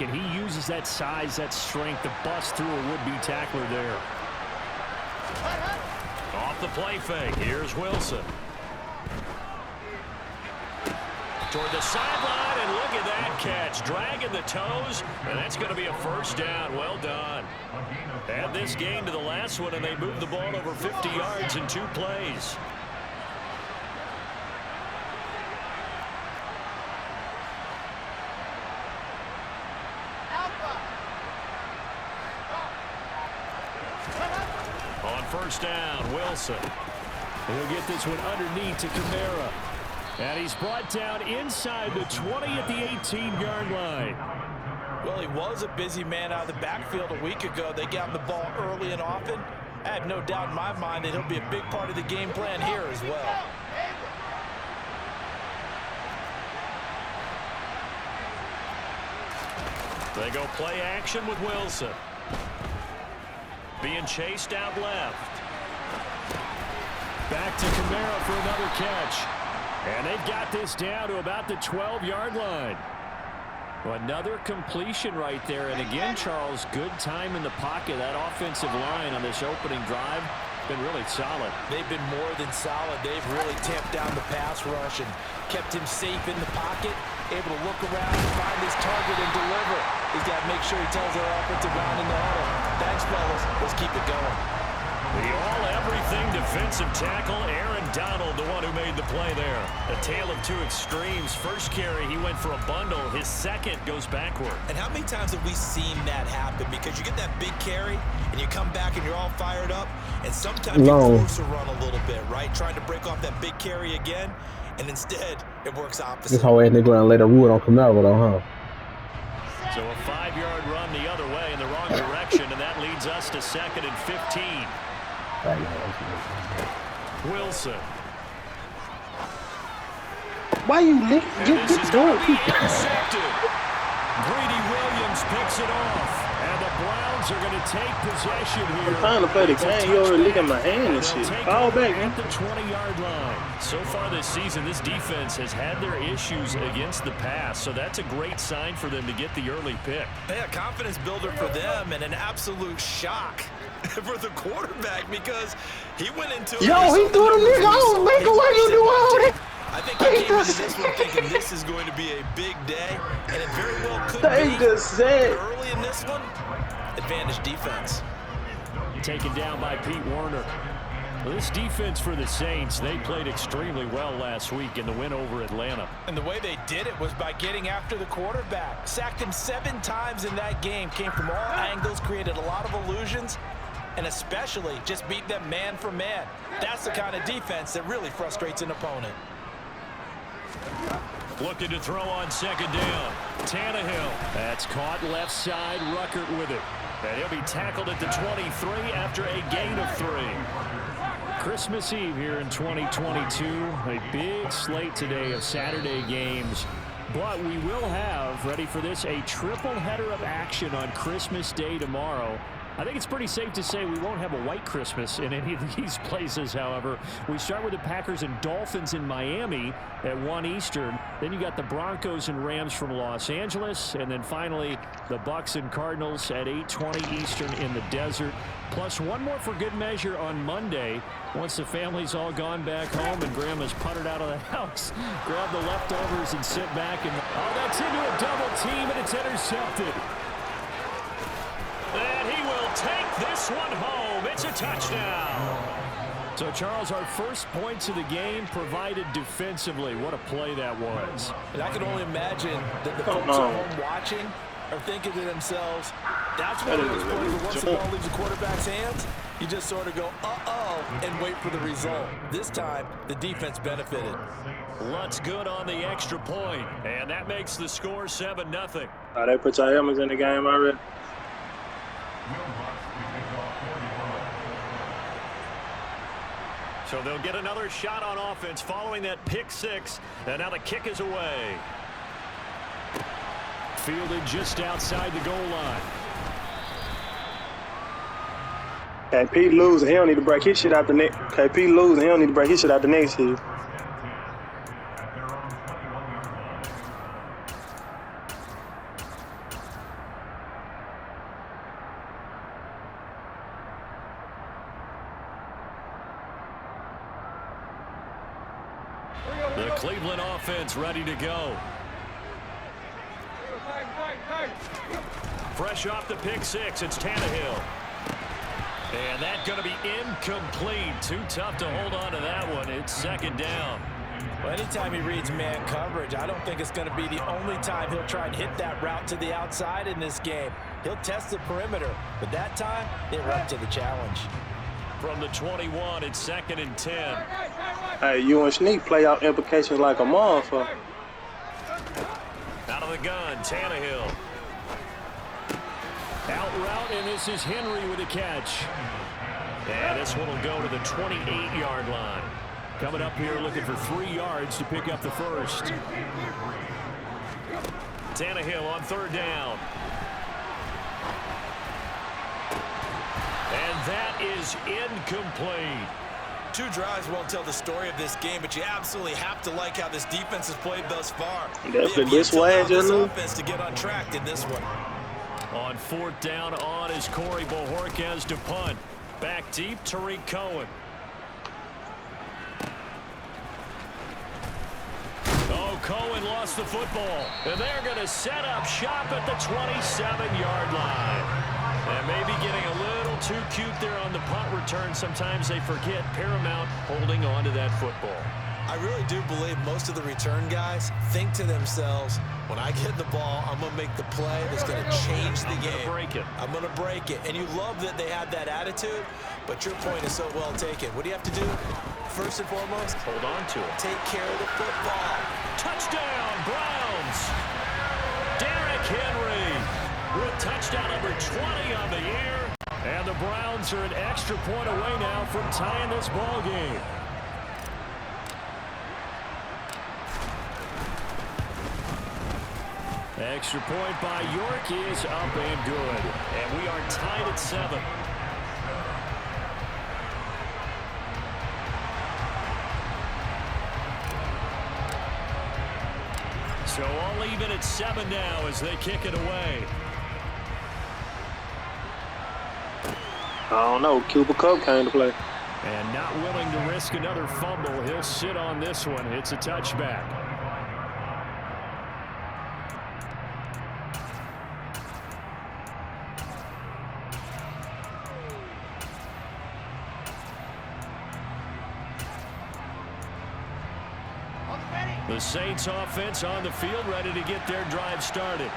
And he uses that size, that strength to bust through a would-be tackler there. Off the play fake. Here's Wilson. Toward the sideline, and look at that catch. Dragging the toes, and that's going to be a first down. Well done. Add this game to the last one, and they moved the ball over 50 yards in 2 plays. On first down, Wilson. He'll get this one underneath to Kamara. And he's brought down inside the 20 at the 18-yard line. Well, he was a busy man out of the backfield a week ago. They got him the ball early and often. I have no doubt in my mind that he'll be a big part of the game plan here as well. They go play action with Wilson. Being chased out left. Back to Kamara for another catch. And they've got this down to about the 12-yard line. Another completion right there. And again, Charles, good time in the pocket. That offensive line on this opening drive been really solid. They've been more than solid. They've really tamped down the pass rush and kept him safe in the pocket, able to look around and find his target and deliver. He's got to make sure he tells their offensive line in the huddle, thanks, fellas. Let's keep it going. The all-everything defensive tackle, Aaron Donald, the one who made the play there. A tale of 2 extremes. First carry, he went for a bundle. His second goes backward. And how many times have we seen that happen? Because you get that big carry, and you come back and you're all fired up, and sometimes you force a run a little bit, right? Trying to break off that big carry again, and instead, it works opposite. This whole ass nigga gonna let her wood on Camaro though, huh? So a 5-yard run the other way in the wrong direction, and that leads us to 2nd and 15. Wilson. Why you lick? This is going to be intercepted. Greedy Williams picks it off. And the Browns are going to take possession here. I'm trying to play the game. You already licking my hand and shit. Fall back, man. At the 20-yard line. So far this season, this defense has had their issues against the pass. So that's a great sign for them to get the early pick. Yeah, confidence builder for them and an absolute shock for the quarterback because he went into it. Yo, he threw the nigga out. Make why you do all that? I think he came into this one thinking this is going to be a big day, and it very well could be. Just said. Early in this one, advantage defense. Taken down by Pete Werner. Well, this defense for the Saints, they played extremely well last week in the win over Atlanta. And the way they did it was by getting after the quarterback. Sacked him 7 times in that game. Came from all angles, created a lot of illusions, and especially just beat them man for man. That's the kind of defense that really frustrates an opponent. Looking to throw on 2nd down. Tannehill. That's caught left side. Ruckert with it. And he'll be tackled at the 23 after a gain of 3. Christmas Eve here in 2022. A big slate today of Saturday games. But we will have, ready for this, a triple header of action on Christmas Day tomorrow. I think it's pretty safe to say we won't have a white Christmas in any of these places, however. We start with the Packers and Dolphins in Miami at 1 Eastern. Then you got the Broncos and Rams from Los Angeles. And then finally, the Bucs and Cardinals at 8:20 Eastern in the desert. Plus one more for good measure on Monday. Once the family's all gone back home and Grandma's puttered out of the house, grab the leftovers and sit back. And oh, that's into a double team, and it's intercepted. And he will take this one home. It's a touchdown. So, Charles, our first points of the game provided defensively. What a play that was. And I can only imagine that the folks at home watching are thinking to themselves, that's one of those plays where once the ball leaves the quarterback's hands, you just sort of go, uh-oh, and wait for the result. This time, the defense benefited. Lutz good on the extra point, and that makes the score 7-0. Oh, they put your helmets in the game already? So they'll get another shot on offense following that pick 6, and now the kick is away. Fielded just outside the goal line. Okay, Pete losing. He don't need to break his shit out the next. Okay, Pete losing. He don't need to break his shit out the next year. The Cleveland offense ready to go. Fresh off the pick six, it's Tannehill. And that's going to be incomplete. Too tough to hold on to that one. It's second down. Well, anytime he reads man coverage, I don't think it's going to be the only time he'll try and hit that route to the outside in this game. He'll test the perimeter, but that time, they were up to the challenge. From the 21, it's 2nd and 10. Hey, you and Sneak play out implications like a motherfucker. Out of the gun, Tannehill. Out route, and this is Henry with a catch. And this one will go to the 28-yard line. Coming up here looking for 3 yards to pick up the first. Tannehill on 3rd down. And that is incomplete. 2 drives won't tell the story of this game, but you absolutely have to like how this defense has played thus far. That's the this way, gentlemen. Offense to get on track in this one. On 4th down on is Corey Bojorquez to punt. Back deep, Tariq Cohen. Oh, Cohen lost the football. And they're going to set up shop at the 27-yard line. And maybe getting a little too cute there on the punt return. Sometimes they forget paramount holding on to that football. I really do believe most of the return guys think to themselves, when I get the ball, I'm going to make the play that's going to change the game. I'm going to break it. And you love that they have that attitude, but your point is so well taken. What do you have to do? First and foremost, hold on to it. Take care of the football. Touchdown, Browns. Derrick Henry with touchdown number 20 on the year. And the Browns are an extra point away now from tying this ball game. Extra point by York is up and good. And we are tied at 7. So all even at 7 now as they kick it away. I don't know. Cooper Kupp came to play. And not willing to risk another fumble. He'll sit on this one. It's a touchback. The Saints offense on the field ready to get their drive started.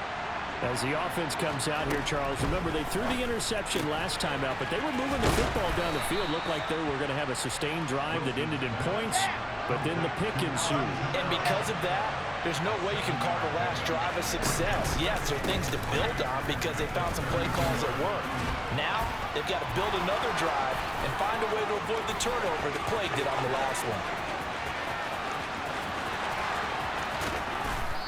As the offense comes out here, Charles, remember they threw the interception last time out, but they were moving the football down the field. Looked like they were going to have a sustained drive that ended in points, but then the pick ensued. And because of that, there's no way you can call the last drive a success. Yes, there are things to build on because they found some play calls that work. Now, they've got to build another drive and find a way to avoid the turnover that plagued it on the last one.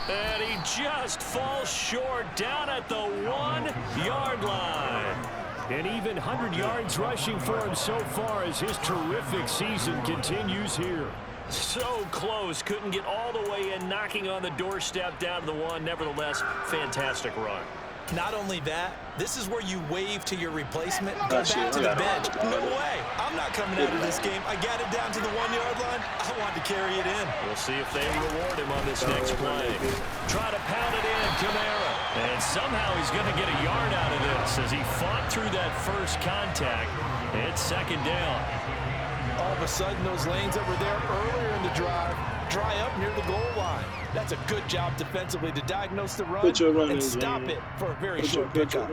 And he just falls short down at the 1-yard line. And even 100 yards rushing for him so far as his terrific season continues here. So close. Couldn't get all the way in, knocking on the doorstep down to the 1. Nevertheless, fantastic run. Not only that, this is where you wave to your replacement, go back to the bench. No way. I'm not coming out of this game. I got it down to the 1-yard line. I wanted to carry it in. We'll see if they reward him on this next play. Try to pound it in, Kamara. And somehow he's going to get a yard out of this as he fought through that first contact. It's second down. All of a sudden, those lanes that were there earlier in the drive dry up near the goal line. That's a good job defensively to diagnose the run and stop it for a very short pickup.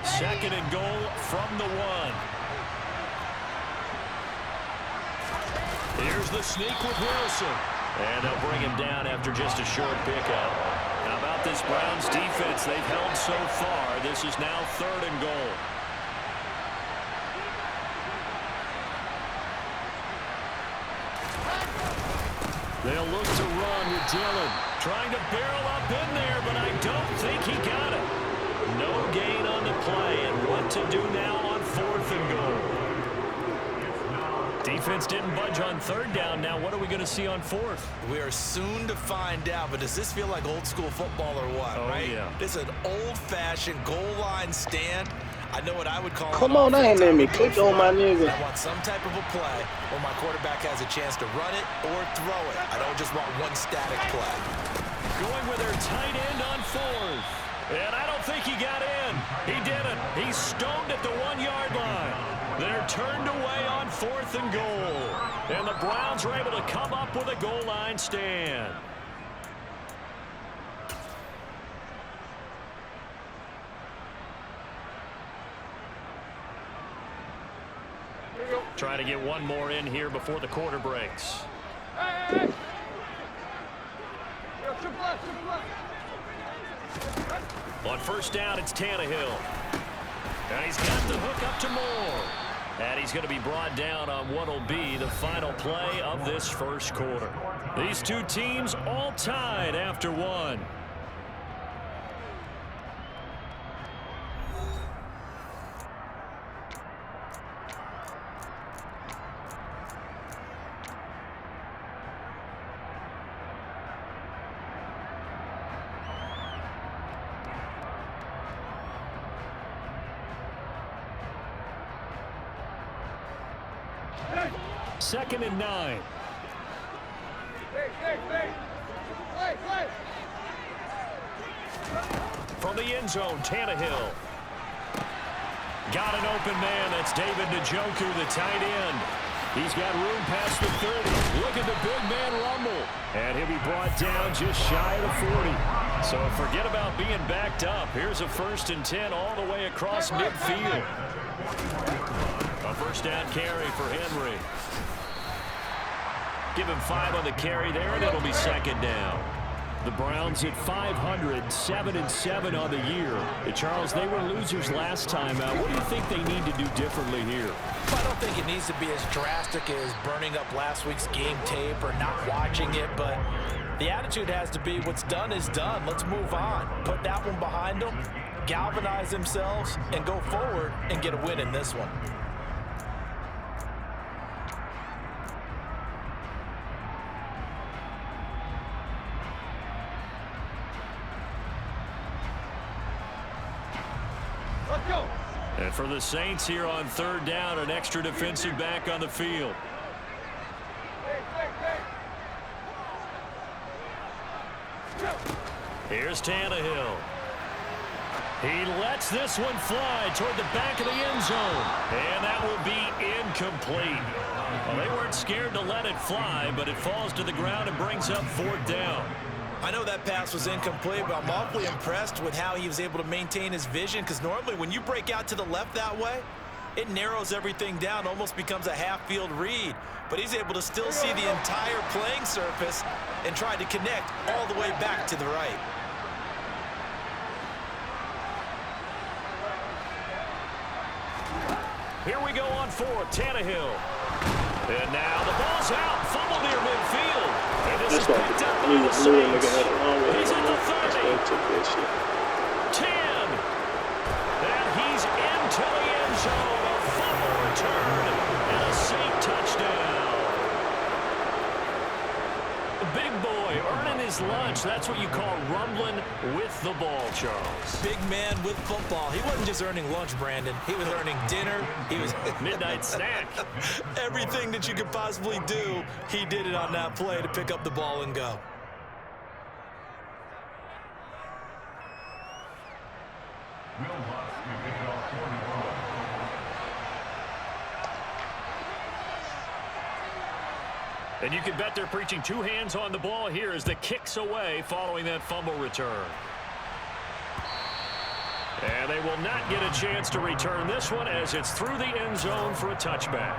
Second and goal from the 1. Here's the sneak with Wilson. And they'll bring him down after just a short pickup. How about this Browns defense they've held so far? This is now 3rd and goal. They'll look to run with Dillon. Trying to barrel up in there, but I don't think he got it. No gain on the play, and what to do now on 4th and goal. Defense didn't budge on 3rd down. Now what are we going to see on 4th? We are soon to find out, but does this feel like old school football or what, right? Yeah. This is an old-fashioned goal line stand. I know what I would call. Come on, I ain't letting me click on my nigga. I want some type of a play where my quarterback has a chance to run it or throw it. I don't just want one static play. Going with their tight end on 4th. And I don't think he got in. He didn't. He's stoned at the 1-yard line. They're turned away on 4th and goal. And the Browns are able to come up with a goal line stand. Trying to get one more in here before the quarter breaks. On first down, it's Tannehill. And he's got the hook up to Moore. And he's going to be brought down on what will be the final play of this first quarter. These two teams all tied after 1. Second and 9. From the end zone, Tannehill. Got an open man. That's David Njoku, the tight end. He's got room past the 30. Look at the big man rumble. And he'll be brought down just shy of the 40. So forget about being backed up. Here's a 1st and 10 all the way across midfield. A first down carry for Henry. Give him 5 on the carry there, and it'll be second down. The Browns at 500, 7-7 on the year. Charles, they were losers last time out. What do you think they need to do differently here? I don't think it needs to be as drastic as burning up last week's game tape or not watching it, but the attitude has to be what's done is done. Let's move on. Put that one behind them, galvanize themselves, and go forward and get a win in this one. And for the Saints here on third down, an extra defensive back on the field. Here's Tannehill. He lets this one fly toward the back of the end zone. And that will be incomplete. Well, they weren't scared to let it fly, but it falls to the ground and brings up 4th down. I know that pass was incomplete, but I'm awfully impressed with how he was able to maintain his vision, because normally when you break out to the left that way, it narrows everything down, almost becomes a half-field read. But he's able to still see the entire playing surface and try to connect all the way back to the right. Here we go on 4th, Tannehill. And now the ball's out, fumble near midfield. And this is picked up by the Saints. He's at the 30. 10. And he's into the end zone. A fumble return and a Saint touchdown. The big boy earning his lunch. That's what you call rumbling with the ball, Charles. Big man with football. He wasn't just earning lunch, Brandon. He was earning dinner. He was midnight snack. Everything that you could possibly do, he did it on that play to pick up the ball and go. And you can bet they're preaching 2 hands on the ball here as the kick's away following that fumble return. And they will not get a chance to return this one as it's through the end zone for a touchback.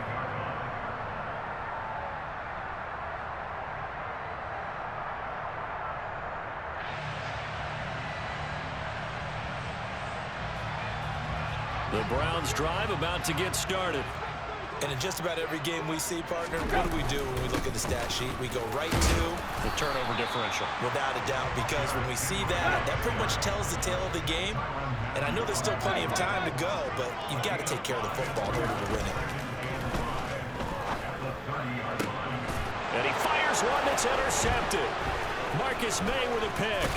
The Browns drive about to get started. And in just about every game we see, partner, what do when we look at the stat sheet? We go right to the turnover differential. Without a doubt, because when we see that, that pretty much tells the tale of the game. And I know there's still plenty of time to go, but you've got to take care of the football in order to win it. And he fires one that's intercepted. Marcus May with a pick.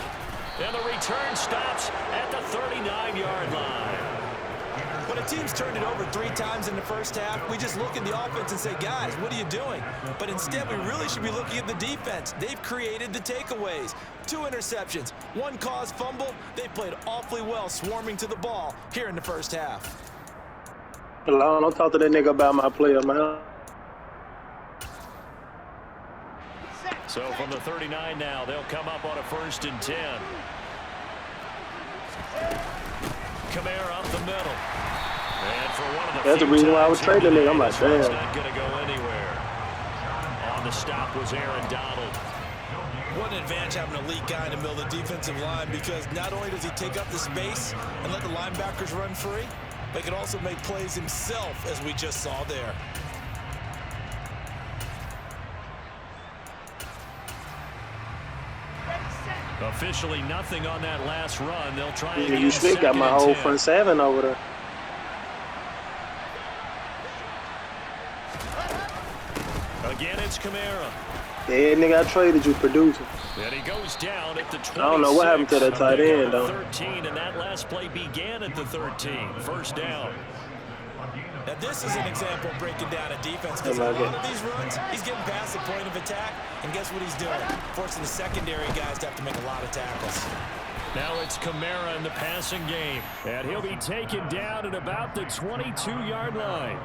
And the return stops at the 39-yard line. But the team's turned it over 3 times in the first half, we just look at the offense and say, guys, what are you doing? But instead, we really should be looking at the defense. They've created the takeaways. 2 interceptions, 1 caused fumble. They played awfully well swarming to the ball here in the first half. Don't talk to that nigga about my player, man. So from the 39 now, they'll come up on a 1st and 10. Kamara up the middle. And for one of the That's the reason why I was trading it. I'm like, damn. It's not going to go anywhere. On the stop was Aaron Donald. What an advantage having an elite guy in the middle of the defensive line, because not only does he take up the space and let the linebackers run free, but he can also make plays himself, as we just saw there. Officially nothing on that last run. They'll try again. You still got my whole front 7 over there. Again, it's Kamara. Yeah, nigga, I traded you, producer. And he goes down at the 26. I don't know what happened to that tight end, though. 13, and that last play began at the 13. 1st down. Now, this is an example of breaking down a defense, because a lot of these runs, he's getting past the point of attack, and guess what he's doing? Forcing the secondary guys to have to make a lot of tackles. Now it's Kamara in the passing game. And he'll be taken down at about the 22-yard line.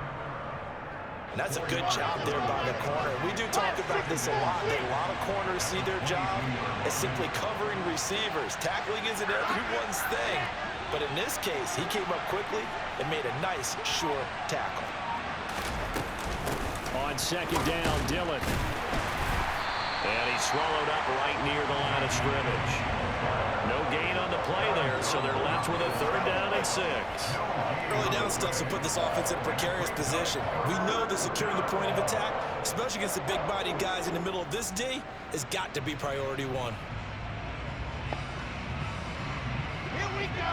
And that's a good job there by the corner. We do talk about this a lot, that a lot of corners see their job as simply covering receivers. Tackling isn't everyone's thing. But in this case, he came up quickly and made a nice, sure tackle. On 2nd down, Dillon. And he's swallowed up right near the line of scrimmage. No gain on the play there, so they're left with a 3rd down and 6. Early down stuff will put this offense in a precarious position. We know that securing the point of attack, especially against the big-bodied guys in the middle of this D, has got to be priority 1.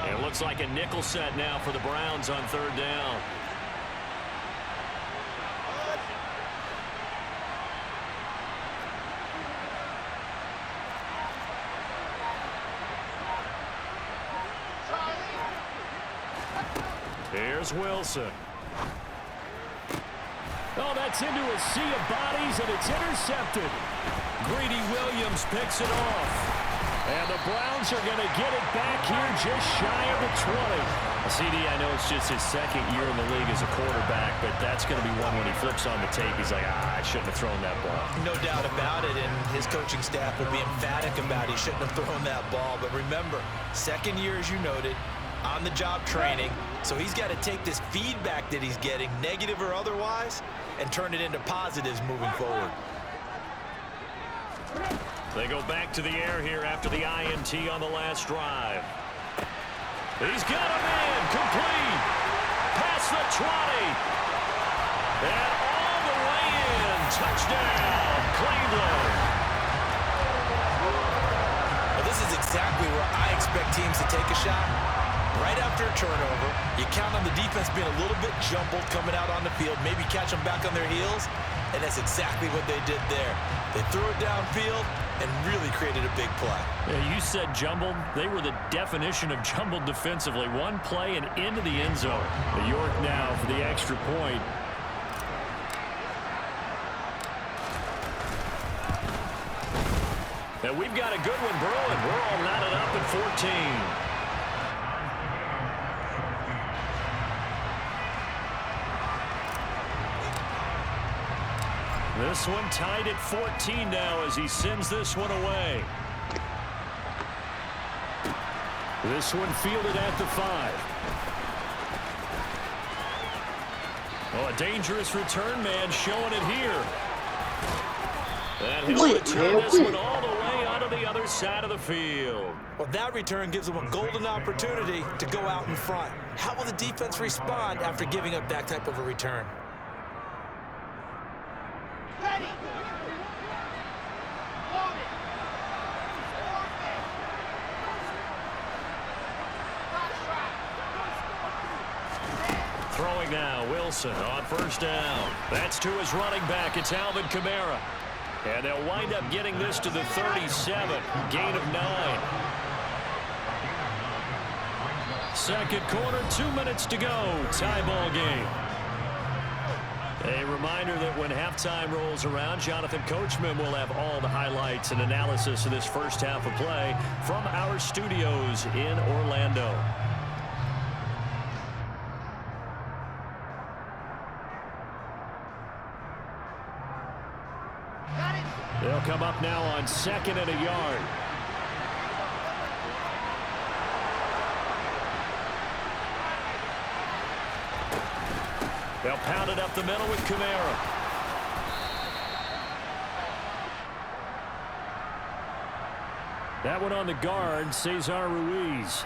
It looks like a nickel set now for the Browns on 3rd down. Here's Wilson. Oh, that's into a sea of bodies, and it's intercepted. Greedy Williams picks it off. And the Browns are going to get it back here just shy of the 20. CD, I know it's just his 2nd year in the league as a quarterback, but that's going to be one when he flips on the tape. He's like, I shouldn't have thrown that ball. No doubt about it, and his coaching staff will be emphatic about he shouldn't have thrown that ball. But remember, 2nd year, as you noted, on-the-job training. So he's got to take this feedback that he's getting, negative or otherwise, and turn it into positives moving forward. They go back to the air here after the INT on the last drive. He's got a man complete. Past the 20. And all the way in. Touchdown, Cleveland. Well, this is exactly where I expect teams to take a shot. Right after a turnover, you count on the defense being a little bit jumbled coming out on the field, maybe catch them back on their heels, and that's exactly what they did there. They threw it downfield and really created a big play. Yeah, you said jumbled. They were the definition of jumbled defensively. One play and into the end zone. York now for the extra point. And we've got a good one brewing. We're all knotted up at 14. This one tied at 14 now as he sends this one away. This one fielded at the 5. Oh, a dangerous return man showing it here. And he'll return this one all the way onto the other side of the field. Well, that return gives them a golden opportunity to go out in front. How will the defense respond after giving up that type of a return? Throwing now, Wilson on 1st down. That's to his running back. It's Alvin Kamara. And they'll wind up getting this to the 37. Gain of 9. Second quarter, 2 minutes to go. Tie ball game. A reminder that when halftime rolls around, Jonathan Coachman will have all the highlights and analysis of this first half of play from our studios in Orlando. They'll come up now on 2nd and a yard. They'll pound it up the middle with Kamara. That one on the guard, Cesar Ruiz.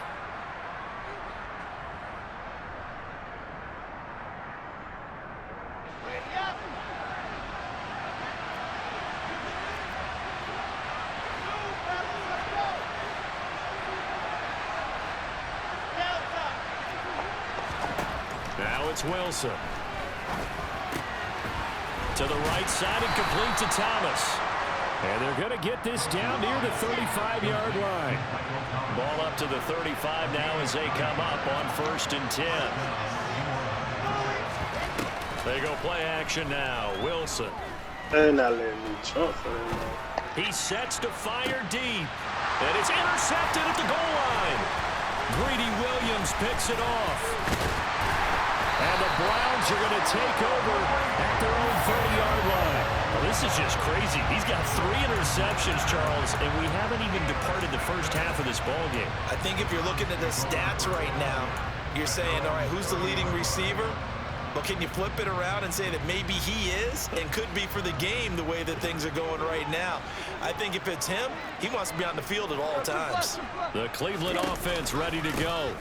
Now it's Wilson. To the right side and complete to Thomas. And they're going to get this down near the 35-yard line. Ball up to the 35 now as they come up on 1st and 10. They go play action now. Wilson. They're not letting me jump for that. He sets to fire deep. And it's intercepted at the goal line. Greedy Williams picks it off. And the Browns are going to take over at their own 30-yard line. Well, this is just crazy. He's got 3 interceptions, Charles, and we haven't even departed the first half of this ballgame. I think if you're looking at the stats right now, you're saying, all right, who's the leading receiver? But can you flip it around and say that maybe he is and could be for the game the way that things are going right now? I think if it's him, he wants to be on the field at all times. The Cleveland offense ready to go.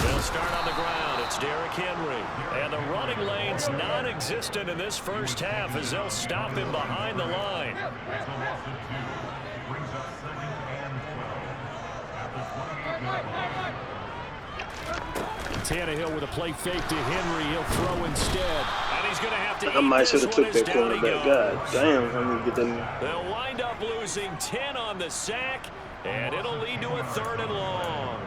They'll start on the ground. It's Derrick Henry. And the running lane's non-existent in this first half as they'll stop him behind the line. Tannehill with a play fake to Henry. He'll throw instead. And he's going to have to I might should have took that cornerback. God damn, I'm going to get that. They'll wind up losing 10 on the sack, and it'll lead to a 3rd and long.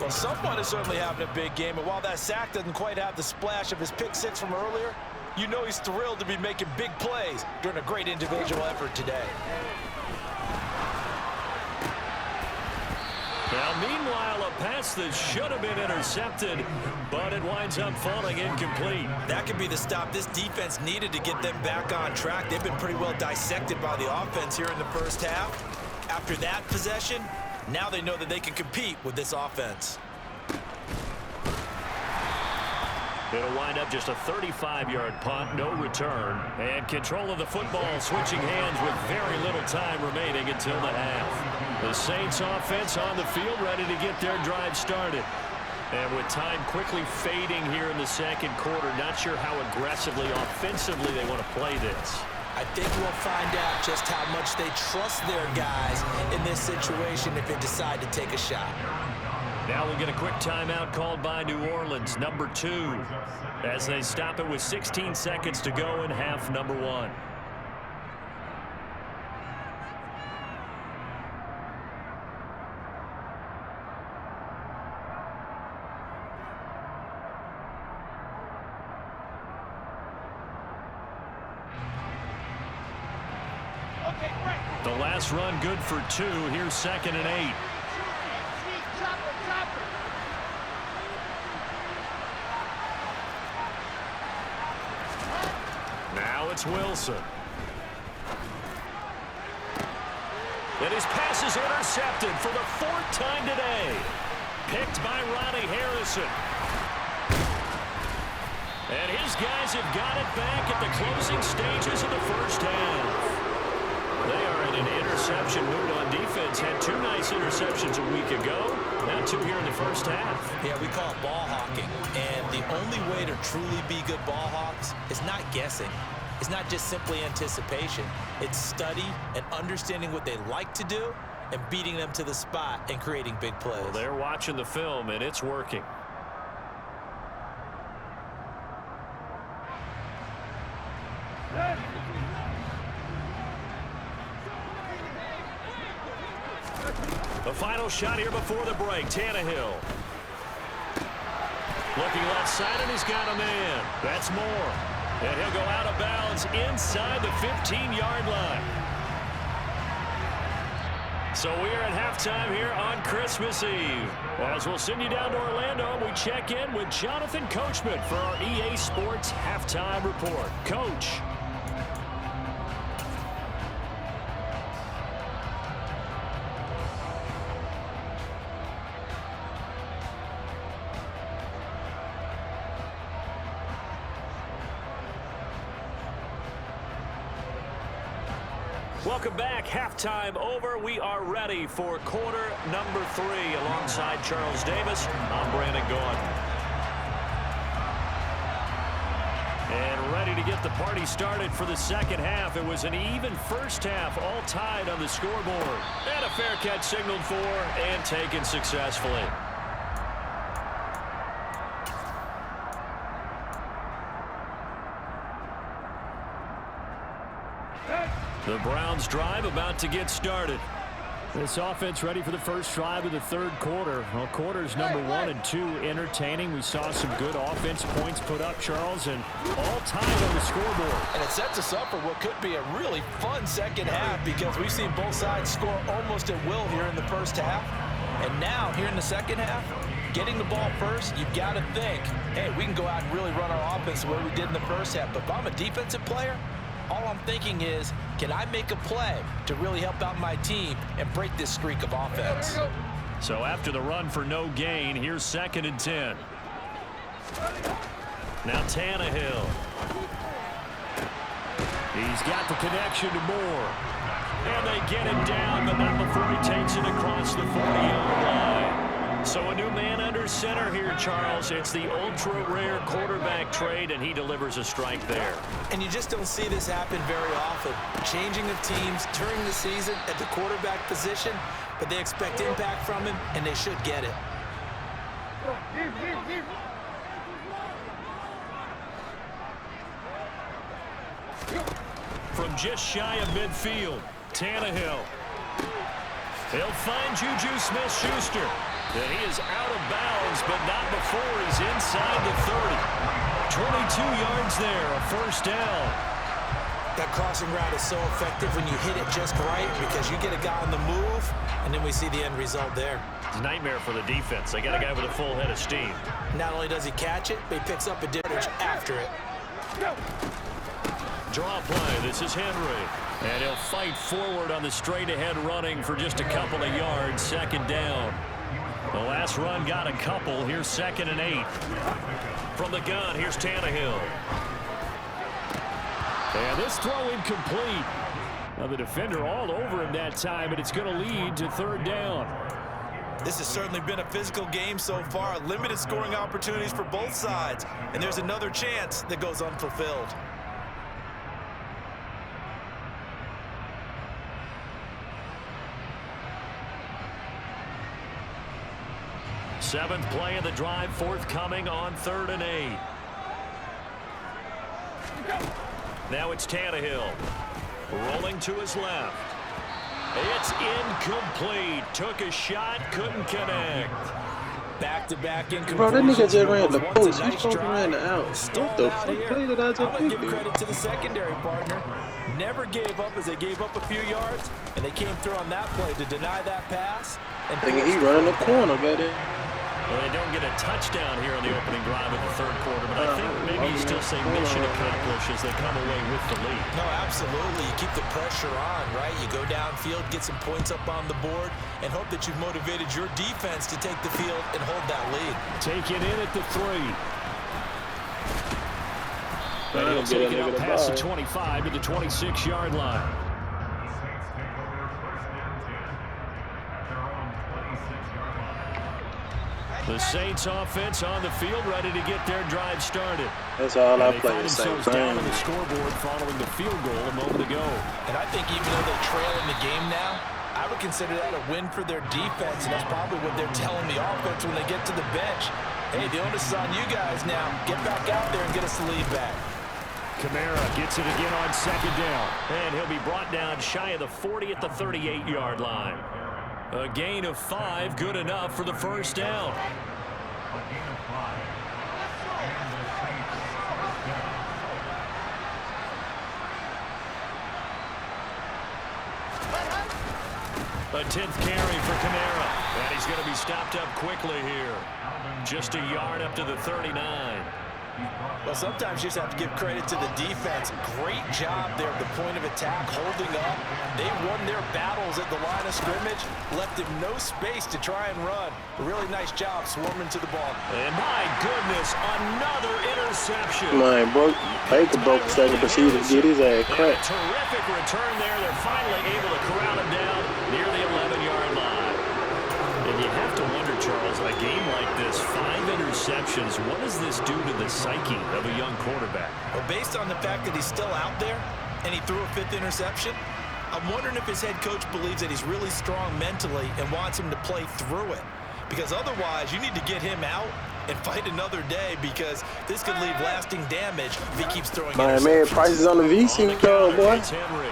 Well, someone is certainly having a big game, and while that sack doesn't quite have the splash of his pick 6 from earlier, you know he's thrilled to be making big plays during a great individual effort today. Now, meanwhile, a pass that should have been intercepted, but it winds up falling incomplete. That could be the stop this defense needed to get them back on track. They've been pretty well dissected by the offense here in the first half. After that possession, now they know that they can compete with this offense. It'll wind up just a 35-yard punt, no return, and control of the football switching hands with very little time remaining until the half. The Saints offense on the field ready to get their drive started. And with time quickly fading here in the second quarter, not sure how aggressively, offensively they want to play this. I think we'll find out just how much they trust their guys in this situation if they decide to take a shot. Now we'll get a quick timeout called by New Orleans, number 2, as they stop it with 16 seconds to go in half number 1. The last run good for 2. Here's 2nd and 8. Now it's Wilson. And his pass is intercepted for the 4th time today. Picked by Ronnie Harrison. And his guys have got it back at the closing stages of the first half. They are in an interception mood on defense. Had 2 nice interceptions a week ago. Now 2 here in the first half. Yeah, we call it ball hawking. And the only way to truly be good ball hawks is not guessing. It's not just simply anticipation. It's study and understanding what they like to do and beating them to the spot and creating big plays. Well, they're watching the film, and it's working. The final shot here before the break. Tannehill. Looking left side, and he's got a man. That's Moore. And he'll go out of bounds inside the 15-yard line. So we are at halftime here on Christmas Eve. As we'll send you down to Orlando, we check in with Jonathan Coachman for our EA Sports Halftime Report. Coach. Welcome back. Halftime over. We are ready for quarter number 3 alongside Charles Davis. I'm Brandon Gaudin. And ready to get the party started for the second half. It was an even first half, all tied on the scoreboard. And a fair catch signaled for and taken successfully. The Browns drive about to get started. This offense ready for the first drive of the third quarter. Well, quarters number 1 and 2 entertaining. We saw some good offense points put up, Charles, and all tied on the scoreboard. And it sets us up for what could be a really fun second half because we've seen both sides score almost at will here in the first half. And now, here in the second half, getting the ball first, you've got to think, hey, we can go out and really run our offense the way we did in the first half. But if I'm a defensive player, all I'm thinking is, can I make a play to really help out my team and break this streak of offense? So after the run for no gain, here's 2nd and 10. Now Tannehill. He's got the connection to Moore. And they get him down, but not before he takes it across the 40-yard line. So a new man under center here, Charles. It's the ultra-rare quarterback trade, and he delivers a strike there. And you just don't see this happen very often. Changing of teams during the season at the quarterback position, but they expect impact from him, and they should get it. From just shy of midfield, Tannehill. He'll find Juju Smith-Schuster. And he is out of bounds, but not before he's inside the 30. 22 yards there, a first down. That crossing route is so effective when you hit it just right because you get a guy on the move, and then we see the end result there. It's a nightmare for the defense. They got a guy with a full head of steam. Not only does he catch it, but he picks up a difference after it. Draw play. This is Henry. And he'll fight forward on the straight-ahead running for just a couple of yards. 2nd down. The last run got a couple. Here's 2nd and 8. From the gun, here's Tannehill. And this throw incomplete. Now the defender all over him that time, and it's going to lead to 3rd down. This has certainly been a physical game so far. Limited scoring opportunities for both sides. And there's another chance that goes unfulfilled. 7th play of the drive forthcoming on 3rd and 8. Now it's Tannehill. Rolling to his left. It's incomplete. Took a shot, couldn't connect. Back-to-back incompletions. Bro, that nigga just ran the Once a post. nice He's supposed to drive. run the out. Stalled What the out fuck here. play did I I'm just gonna give pick? credit to the secondary partner. Never gave up as they gave up a few yards, and they came through on that play to deny that pass. And Thinking he running the corner, baby. Well, they don't get a touchdown here in the opening drive of the 3rd quarter, but I think maybe you still say mission accomplished as they come away with the lead. No, absolutely. You keep the pressure on, right? You go downfield, get some points up on the board, and hope that you've motivated your defense to take the field and hold that lead. Take it in at the 3. Man, He'll get take that it up nigga the past the ball. 25 to the 26-yard line. The Saints offense on the field, ready to get their drive started. That's all I They play find the same themselves down on thing. the scoreboard following the field goal a moment ago. And I think even though they trail in the game now, I would consider that a win for their defense, and that's probably what they're telling the offense when they get to the bench. Hey, the onus is on you guys now. Get back out there and get us the lead back. Kamara gets it again on 2nd down. And he'll be brought down shy of the 40 at the 38-yard line. A gain of 5, good enough for the first down. A 10th carry for Kamara. And he's going to be stopped up quickly here. Just a yard up to the 39. Well, sometimes you just have to give credit to the defense. Great job there at the point of attack, holding up. They won their battles at the line of scrimmage, left him no space to try and run. A really nice job swarming to the ball. And my goodness, another interception. Man, Baker broke the second procedure to get his ass And a cracked. terrific return there. They're finally able to corral him down near the 11-yard line. And you have to wonder, Charles, a game like this, 5 interceptions, what does this do to the psyche of a young quarterback? Well, based on the fact that he's still out there and he threw a 5th interception, I'm wondering if his head coach believes that he's really strong mentally and wants him to play through it. Because otherwise, you need to get him out and fight another day, because this could leave lasting damage if he keeps throwing interceptions. Man, prices on the VC, boy. It's Henry.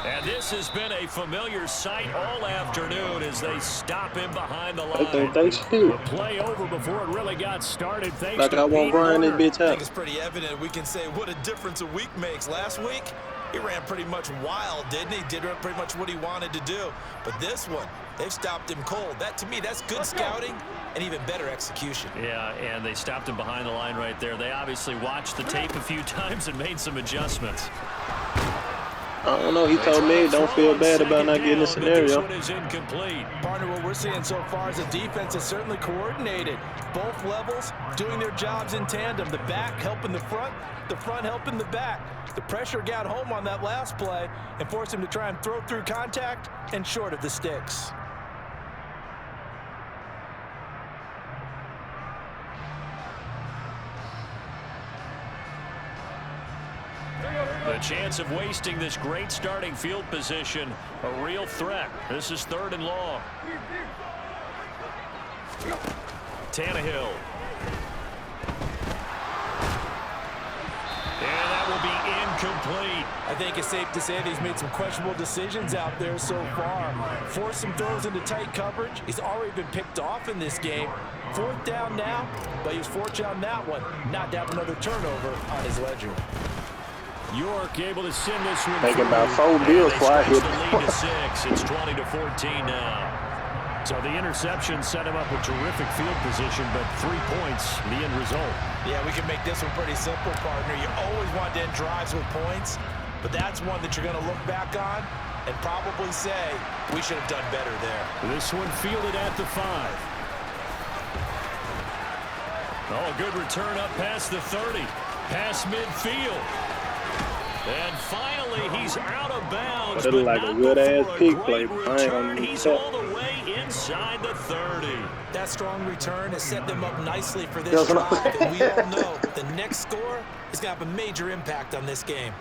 And this has been a familiar sight all afternoon as they stop him behind the I line. think they should. Play over before it really got started. Thanks Like to I won't Pete run this Werner. bitch I think out. it's pretty evident. We can say what a difference a week makes. Last week, he ran pretty much wild, didn't he? Did pretty much what he wanted to do. But this one, they've stopped him cold. That, to me, that's good scouting and even better execution. Yeah, and they stopped him behind the line right there. They obviously watched the tape a few times and made some adjustments. I don't know. He told me don't feel bad about not getting the This scenario. one is incomplete. Partner, what we're seeing so far is a defense that's certainly coordinated. Both levels doing their jobs in tandem. The back helping the front helping the back. The pressure got home on that last play and forced him to try and throw through contact and short of the sticks. The chance of wasting this great starting field position, a real threat. This is 3rd and long. Tannehill. And that will be incomplete. I think it's safe to say that he's made some questionable decisions out there so far. Forced some throws into tight coverage. He's already been picked off in this game. 4th down now, but he was fortunate on that one not to have another turnover on his ledger. York able to send this one Thinking through. about 4 bills They before I stretch hit. the lead to 6. It's 20-14 now. So the interception set him up with terrific field position, but 3 points, the end result. Yeah, we can make this one pretty simple, partner. You always want to end drives with points, but that's one that you're going to look back on and probably say, we should have done better there. This one fielded at the 5. Oh, a good return up past the 30. Past midfield. And finally, he's out of bounds. But it looked like a not good-ass before a pick great play. I ain't gonna return. He's tell. all the way inside the 30. That strong return has set them up nicely for this That's what drive, I'm and we all know the next score is going to have a major impact on this game.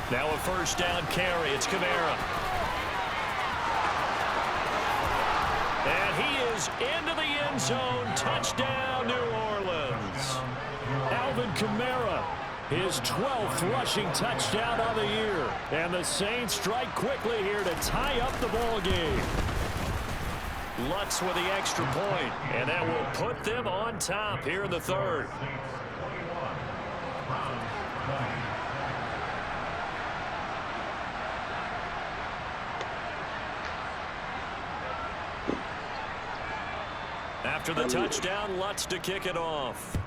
Now a 1st down carry. It's Kamara. And he is into the end zone. Touchdown, New Orleans. Alvin Kamara, his 12th rushing touchdown of the year. And the Saints strike quickly here to tie up the ball game. Lutz with the extra point, and that will put them on top here in the 3rd. After the touchdown, Lutz to kick it off.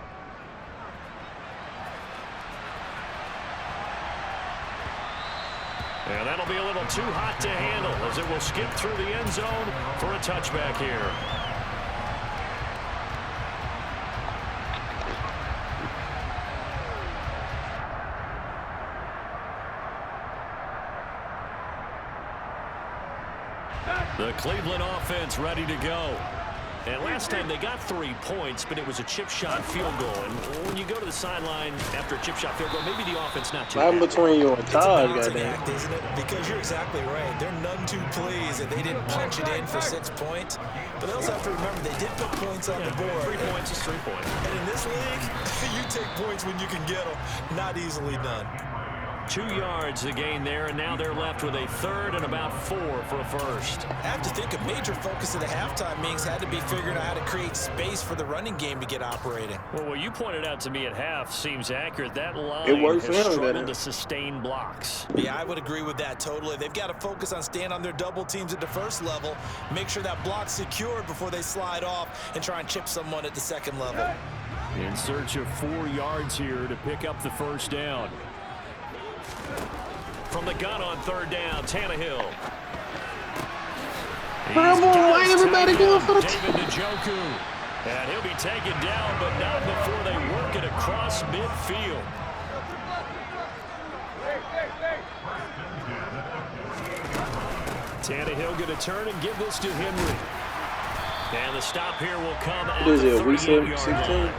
And that'll be a little too hot to handle as it will skip through the end zone for a touchback here. The Cleveland offense ready to go. And last time they got 3 points, but it was a chip shot field goal. And when you go to the sideline after a chip shot field goal, maybe the offense not too I'm happy. between you and It's a Todd, balancing goddamn. act, isn't it? Because you're exactly right. They're none too pleased that they didn't punch it in for 6 points. But they also have to remember they did put points on the board. 3 points is 3 points. And in this league, you take points when you can get them. Not easily done. 2 yards to gain there, and now they're left with a third and about 4 for a first. I have to think a major focus of the halftime meetings had to be figuring out how to create space for the running game to get operating. Well, what you pointed out to me at half seems accurate. That line has struggled to sustain blocks. Yeah, I would agree with that totally. They've got to focus on staying on their double teams at the first level, make sure that block's secured before they slide off and try and chip someone at the second level. In search of 4 yards here to pick up the first down. From the gun on third down, Tannehill. Come on, why everybody going for the David Njoku. And he'll be taken down, but not before they work it across midfield. Tannehill going to turn and give this to Henry. And the stop here will come at What is the it, week 38-yard 16? line.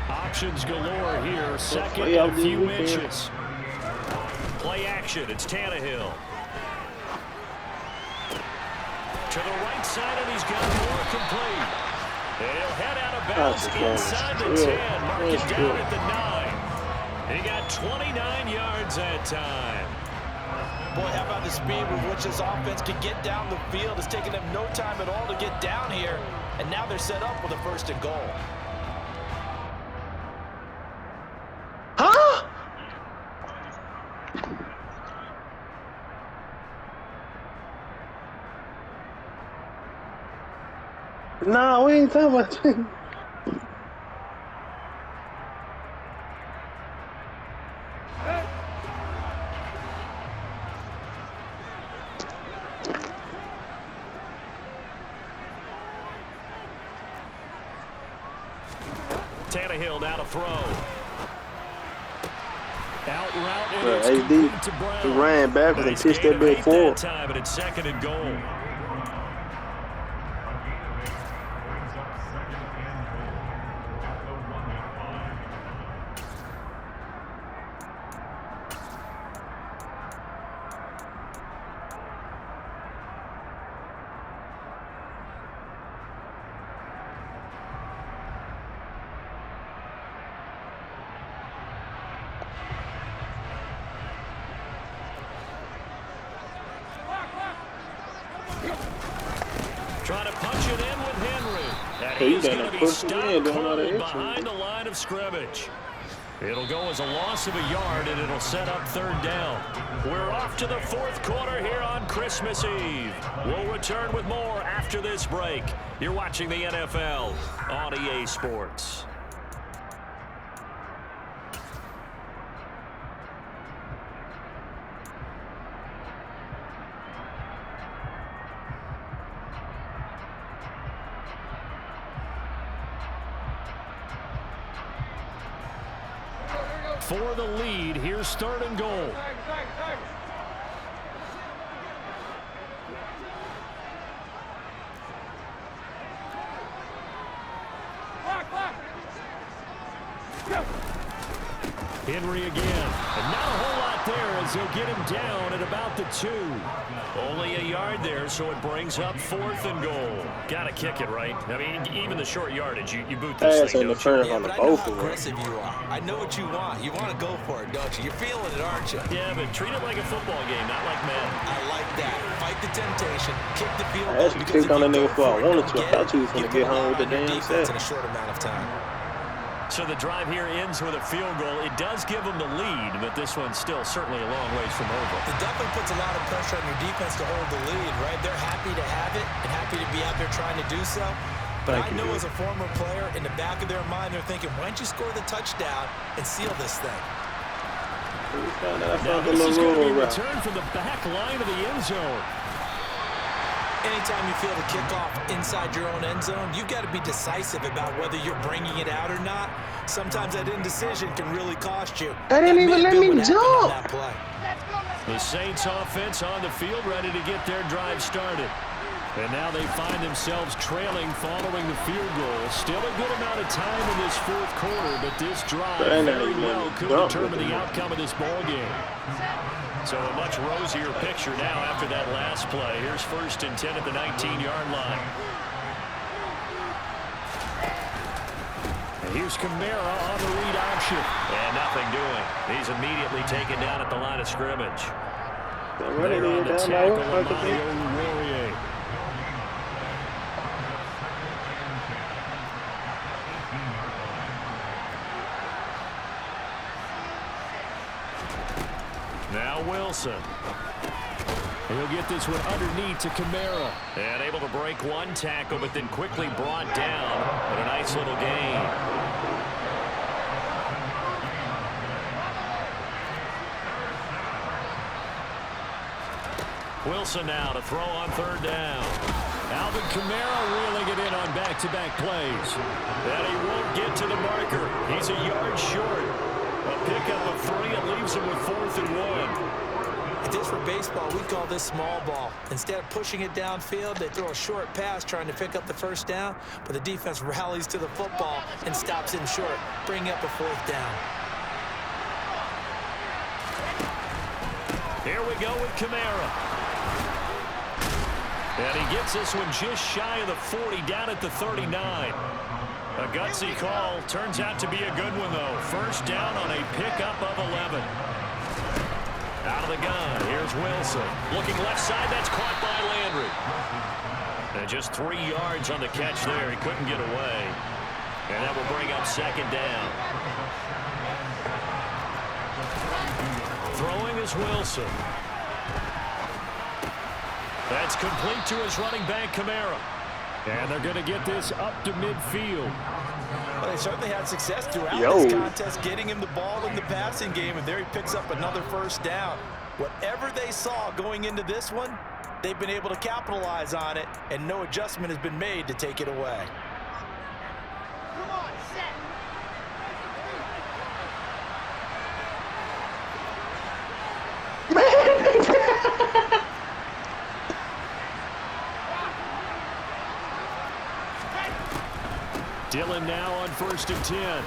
Options galore here. Second play out and a few this weekend. inches. Play action. It's Tannehill. To the right side, and he's got more complete. And he'll head out of bounds inside the 10. Mark it down at the 9. He got 29 yards that time. Boy, how about the speed with which this offense could get down the field? It's taken them no time at all to get down here, and now they're set up with a first and goal. Huh? Nah, we ain't talking about you. Tannehill now to throw. Out route, and Bro, it's AD, complete to Brown. he ran backwards and Nice pitched gain that of bit 8 forward. that time, but it's second and goal. Trying to punch it in with Henry. And Hey, you he's done going a to be push stopped again, doing all that cold extra. behind the line of scrimmage. It'll go as a loss of a yard, and it'll set up third down. We're off to the fourth quarter here on Christmas Eve. We'll return with more after this break. You're watching the NFL on EA Sports. For the lead, here's third and goal. Henry again. And not a whole lot there as they'll get him down at about the 2. Only a yard there, so it brings up fourth and goal. Got to kick it, right? I mean, even the short yardage, you boot this Pass thing, don't you? interference Yeah, on the but I know both how of them. aggressive you are. I know what you want. You want to go for it, don't you? You're feeling it, aren't you? Yeah, but treat it like a football game, not like men. I like that. Fight the temptation. Kick the field I goal. actually Because clicked if on you that nigga go before I for it, wanted don't to. I get thought you was it, gonna put get a home lot with the on your damn defense set. in a short amount of time. So the drive here ends with a field goal. It does give them the lead, but this one's still certainly a long ways from over. It definitely puts a lot of pressure on your defense to hold the lead, right? They're happy to have it and happy to be out there trying to do so. But I know as a former player, in the back of their mind, they're thinking, why don't you score the touchdown and seal this thing? Now this is going to be returned from the back line of the end zone. Anytime you feel the kickoff inside your own end zone, you've got to be decisive about whether you're bringing it out or not. Sometimes that indecision can really cost you. They didn't even let me jump. That play. The Saints offense on the field ready to get their drive started. And now they find themselves trailing following the field goal. Still a good amount of time in this fourth quarter, but this drive very well could determine the outcome of this ball game. So a much rosier picture now after that last play. Here's first and 10 at the 19-yard line. Here's Kamara on the read option. And nothing doing. He's immediately taken down at the line of scrimmage. They're on the tackle, Amani Oruwariye. Now Wilson. He'll get this one underneath to Kamara. And able to break one tackle, but then quickly brought down. But a nice little gain. Wilson now to throw on third down. Alvin Kamara reeling it in on back-to-back plays. And he won't get to the marker. He's a yard short. A pickup of 3. It leaves him with 4th and 1. If this were baseball, we call this small ball. Instead of pushing it downfield, they throw a short pass trying to pick up the first down, but the defense rallies to the football and stops him short, bringing up a 4th down. Here we go with Kamara. And he gets this one just shy of the 40, down at the 39. A gutsy call. Turns out to be a good one, though. First down on a pickup of 11. Out of the gun. Here's Wilson. Looking left side. That's caught by Landry. And just 3 yards on the catch there. He couldn't get away. And that will bring up second down. Throwing is Wilson. That's complete to his running back, Kamara. And they're going to get this up to midfield. Well, they certainly had success throughout this contest, getting him the ball in the passing game, and there he picks up another first down. Whatever they saw going into this one, they've been able to capitalize on it, and no adjustment has been made to take it away. Dillon now on 1st and 10.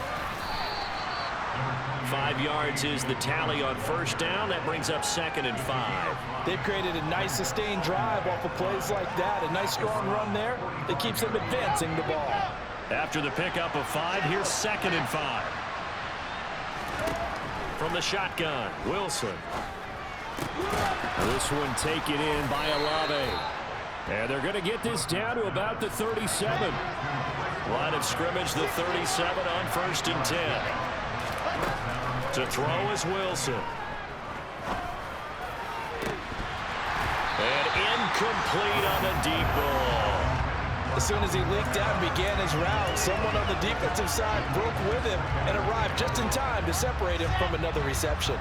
5 yards is the tally on first down. That brings up 2nd and 5. They've created a nice sustained drive off of plays like that. A nice strong run there that keeps them advancing the ball. After the pickup of 5, here's 2nd and 5. From the shotgun, Wilson. This one taken in by Olave. And they're going to get this down to about the 37. Line of scrimmage, the 37 on 1st and 10. To throw is Wilson. And incomplete on the deep ball. As soon as he leaked out and began his route, someone on the defensive side broke with him and arrived just in time to separate him from another reception.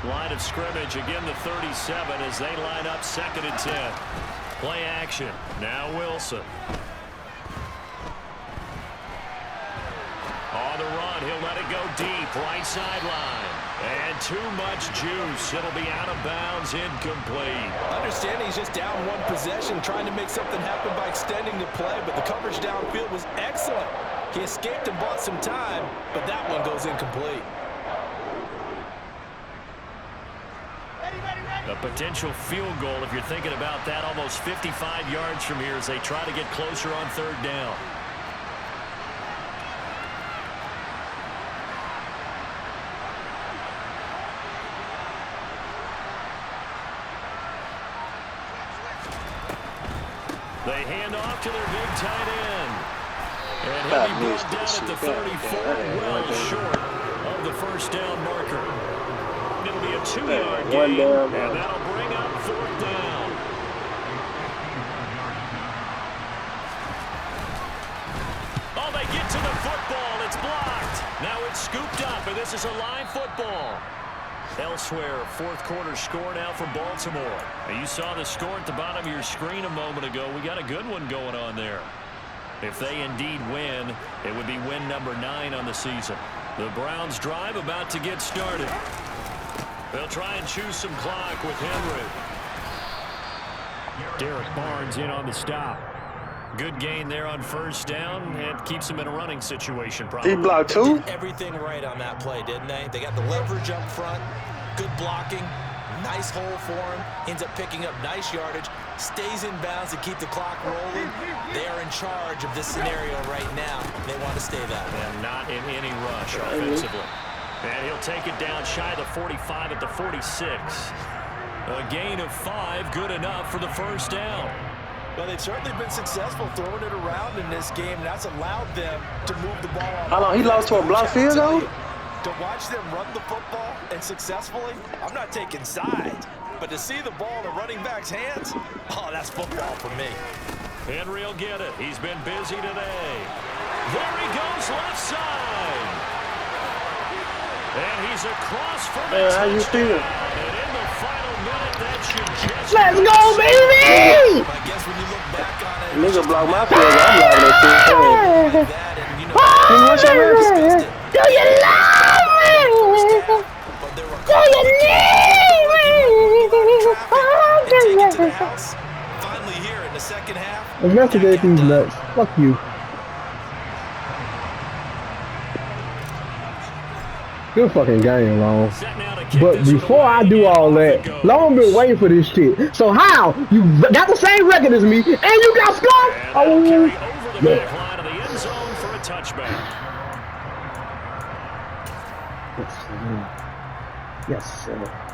Line of scrimmage, again the 37 as they line up 2nd and 10. Play action. Now Wilson. On the run, he'll let it go deep, right sideline. And too much juice. It'll be out of bounds, incomplete. Understanding he's just down one possession, trying to make something happen by extending the play, but the coverage downfield was excellent. He escaped and bought some time, but that one goes incomplete. A potential field goal, if you're thinking about that, almost 55 yards from here as they try to get closer on third down. They hand off to their big tight end. And he'll be brought down at the 34, well short of the first down marker. It'll be a 2-yard gain, and that'll bring up 4th down. Oh, they get to the football. It's blocked. Now it's scooped up, and this is a live football. Elsewhere, 4th quarter score now from Baltimore. And you saw the score at the bottom of your screen a moment ago. We got a good one going on there. If they indeed win, it would be win number 9 on the season. The Browns drive about to get started. They'll try and choose some clock with Henry. Derek Barnes in on the stop. Good gain there on first down and keeps him in a running situation. Probably. He blocked 2? Did everything right on that play, didn't they? They got the leverage up front, good blocking, nice hole for him, ends up picking up nice yardage, stays in bounds to keep the clock rolling. They are in charge of this scenario right now. They want to stay that way. And not in any rush offensively. And he'll take it down shy of the 45 at the 46. A gain of 5, good enough for the first down. Well, they've certainly been successful throwing it around in this game, and that's allowed them to move the ball on. How long he lost to a block field goal? To watch them run the football and successfully, I'm not taking sides, but to see the ball in the running back's hands, oh, that's football for me. Henry will get it. He's been busy today. There he goes left side. And he's across for the Man, how you feel? And in the final minute, that should just... Let's go, baby! I guess when you look back on it, Nigga block my field goal. I'm liable to like that, and you know, what's your name? Do you love me? but there were Do you need me? and take it to the house. Finally here in the second half. Investigate these nuts. Fuck you. Good fucking game, Long. But before I do all that, Long been waiting for this shit. So how? You got the same record as me, and you got scored? Oh, Back line of the end zone for a touchback. yes, sir. Yes, sir.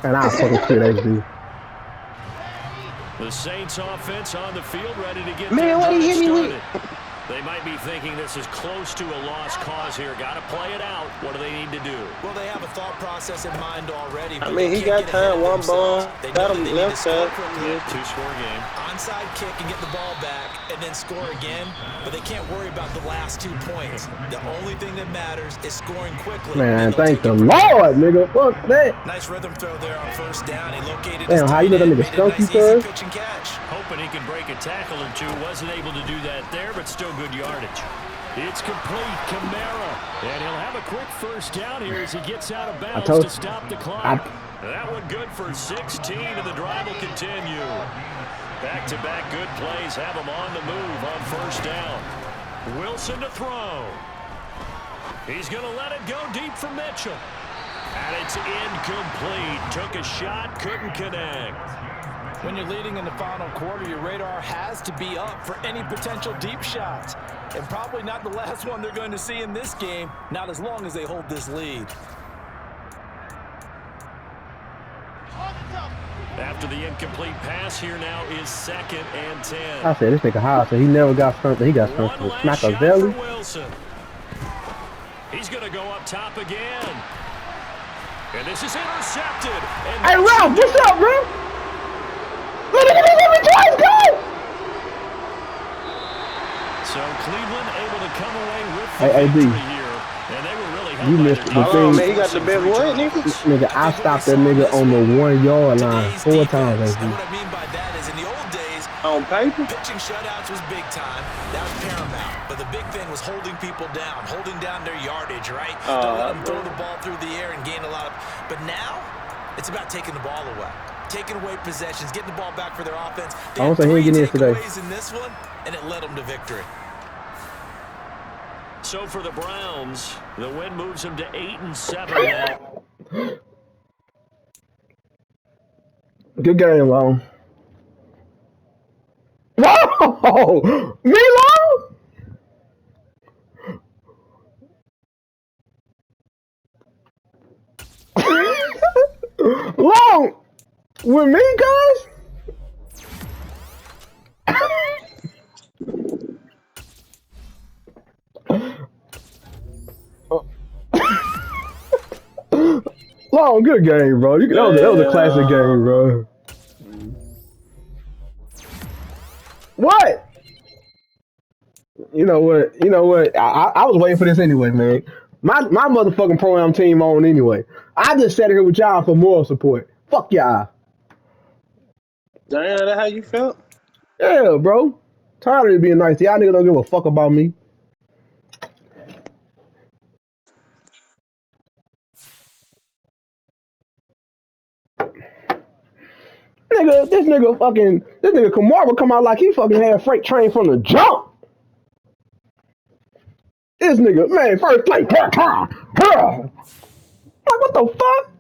And I'll fucking quit XD. The Saints offense on the field ready to get Man, what he hit me with? They might be thinking this is close to a lost cause here. Got to play it out. What do they need to do? Well, they have a thought process in mind already. I mean, he got time, one ball, got him left side. Yeah, 2-score game. Onside kick and get the ball back and then score again, but they can't worry about the last 2 points. The only thing that matters is scoring quickly. Man, thank the Lord, nigga. Fuck that. Nice rhythm throw there on first down. He located Damn, his how you tight let end, that nigga made a stump you, nice easy cuz? pitch and catch. Hoping he can break a tackle or two. Wasn't able to do that there, but still good yardage. It's complete. Kamara. And he'll have a quick first down here as he gets out of bounds to stop the clock. That one good for 16, and the drive will continue. Back-to-back good plays have him on the move on first down. Wilson to throw. He's going to let it go deep for Mitchell. And it's incomplete. Took a shot, couldn't connect. When you're leading in the final quarter, your radar has to be up for any potential deep shots. And probably not the last one they're going to see in this game, not as long as they hold this lead. After the incomplete pass, here now is 2nd and 10. I said this nigga high, so he never got something. He got something to smack a belly. Wilson. He's going to go up top again. And this is intercepted. And Hey, Ralph, what's up, bro? Look at me twice, go! So Cleveland able to come away with the Hey, victory AD. here. And they were really You helped by missed their the Hold thing. on, man, he got the best what, nigga? Nigga, I stopped that nigga on the 1 yard line Today's 4 defense, times. and what I mean by that is in the old days, On paper? pitching shutouts was big time. That was paramount. But the big thing was holding people down, holding down their yardage, right? Don't let them throw the ball through the air and gain a lot of... But now, it's about taking the ball away. Taking away possessions, getting the ball back for their offense. They I don't had think he 3 ain't getting in today. takeaways in this one, and it led them to victory. So for the Browns, the win moves them to 8-7 now. Good game, Long. Whoa! Me, Long? Long! With me, guys? Long, good game, bro. That was a classic game, bro. What? You know what? I was waiting for this anyway, man. My motherfucking pro-am team on anyway. I just sat here with y'all for moral support. Fuck y'all. Damn, that how you felt? Yeah, bro. Tired of it being nice. Y'all niggas don't give a fuck about me. This nigga Kamara come out like he fucking had a freight train from the jump. This nigga, man, first play. Like, what the fuck?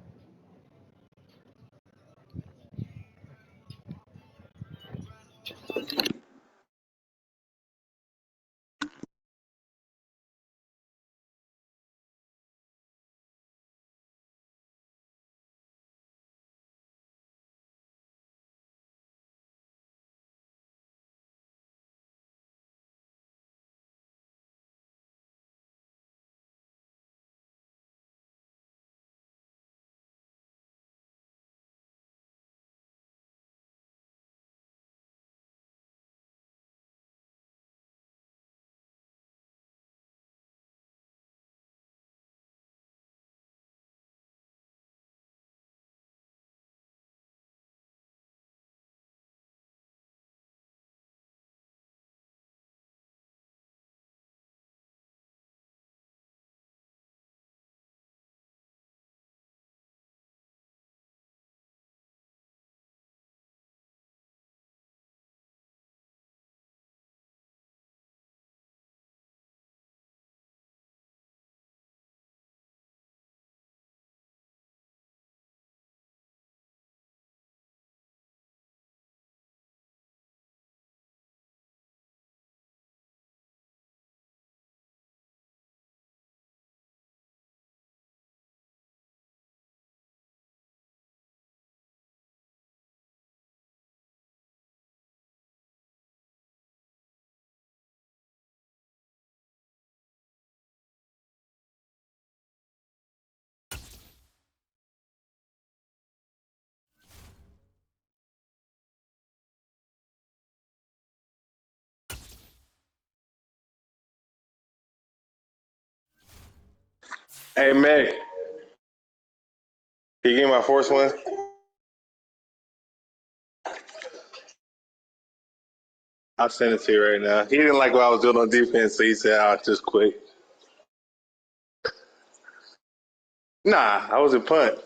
Hey, Meg, can you get my force one? I'll send it to you right now. He didn't like what I was doing on defense, so he said I'll just quit. Nah, I was in punt.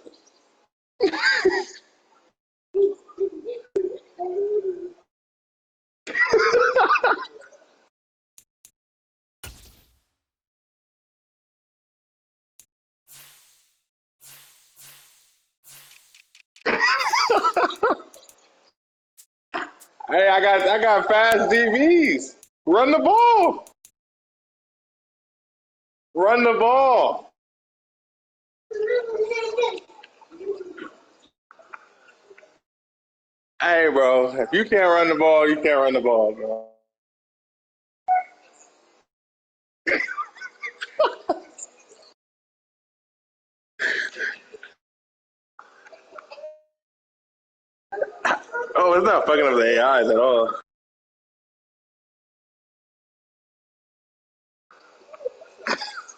Hey, I got fast DBs. Run the ball. Run the ball. Hey, bro, if you can't run the ball, you can't run the ball, bro. Oh, it's not fucking up the AIs at all.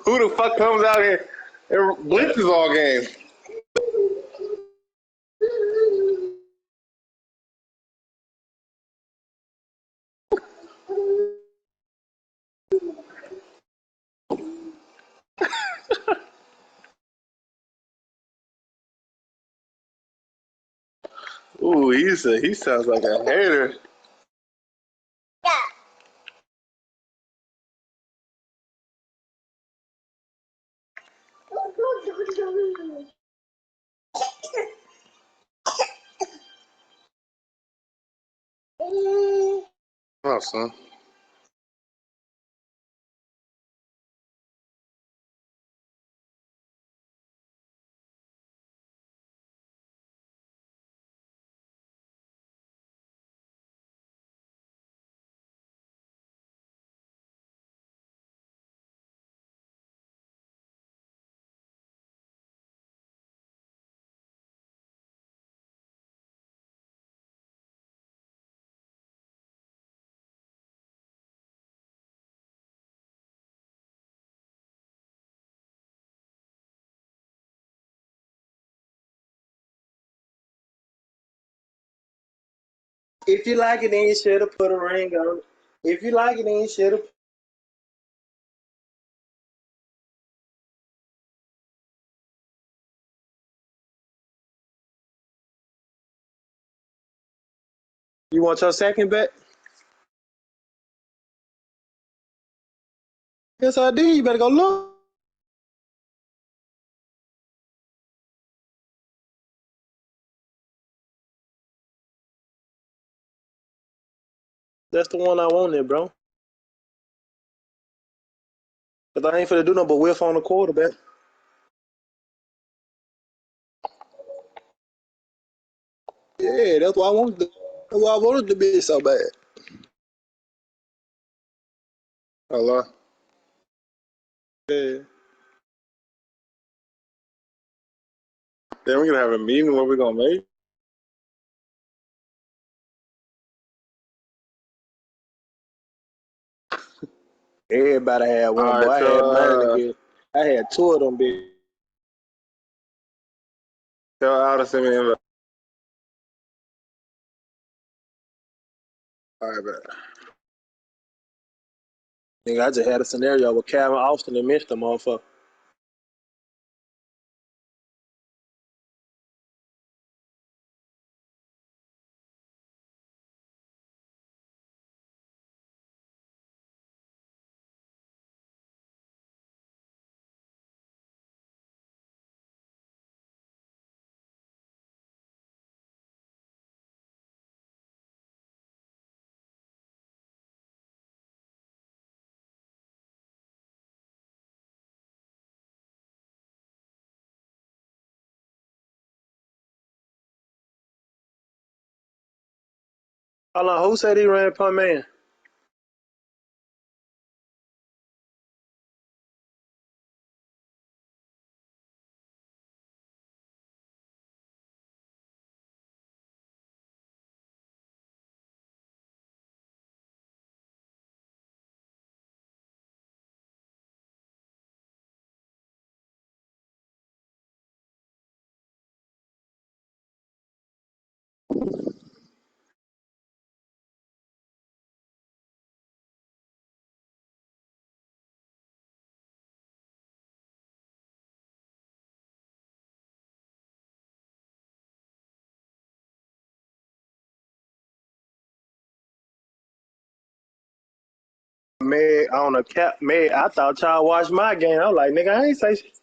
Who the fuck comes out here and blitzes all game? Ooh, he sounds like a hater. Oh, son. If you like it, then you should have put a ring on it. If you like it, then you should have. You want your second bet? Yes, I do. You better go look. That's the one I wanted, bro. Cause I ain't finna do no but whiff on the quarterback. Yeah, that's why I wanted. That's why I wanted to be so bad. Hello. Yeah. Then we're gonna have a meeting. What we gonna make? Everybody had one, All boy. right, I had mine again. I had two of them, bitch. tell Al to send me an invite. All right, bet. Nigga, I just had a scenario with Calvin Austin and missed the motherfucker. Hold on, who said he ran punt man? Meg on a cap. Meg, I thought y'all watched my game. I'm like, nigga, I ain't say shit.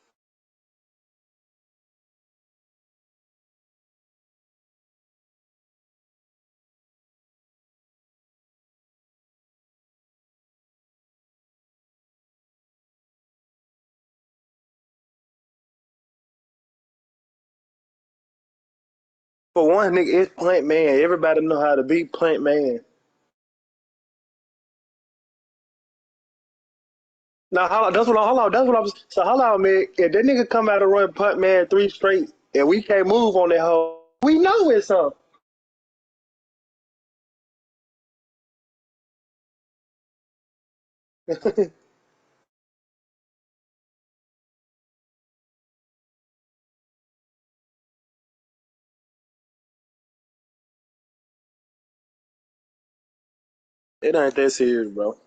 For one, nigga, it's Plant Man. Everybody know how to beat Plant Man. Now, hold on. That's what I was. So, hold on, man. If that nigga come out and run punt man three straight, and we can't move on that hoe, we know it's something. It ain't that serious, bro.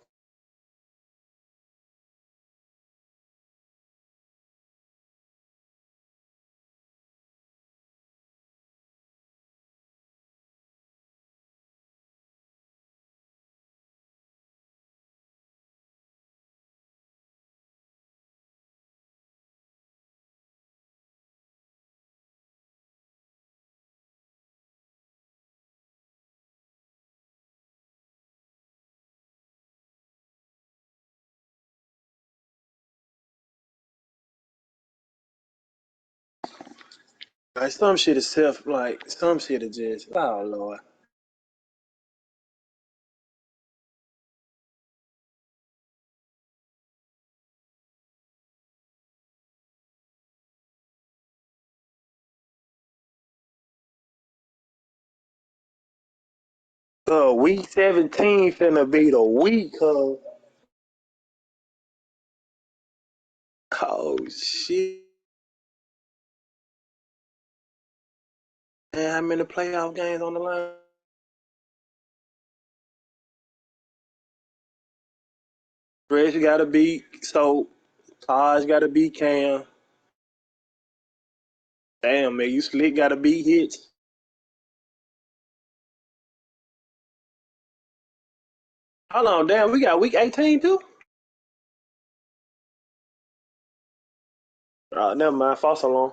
Like, some shit is some shit is just, oh, Lord. Week 17 finna be the week, huh? Oh, shit. Man, how many playoff games on the line? Fresh gotta beat, so Taj gotta beat Cam. Damn, man, you slick gotta beat Hits. Hold on, damn, we got week 18 too? Never mind, false alarm.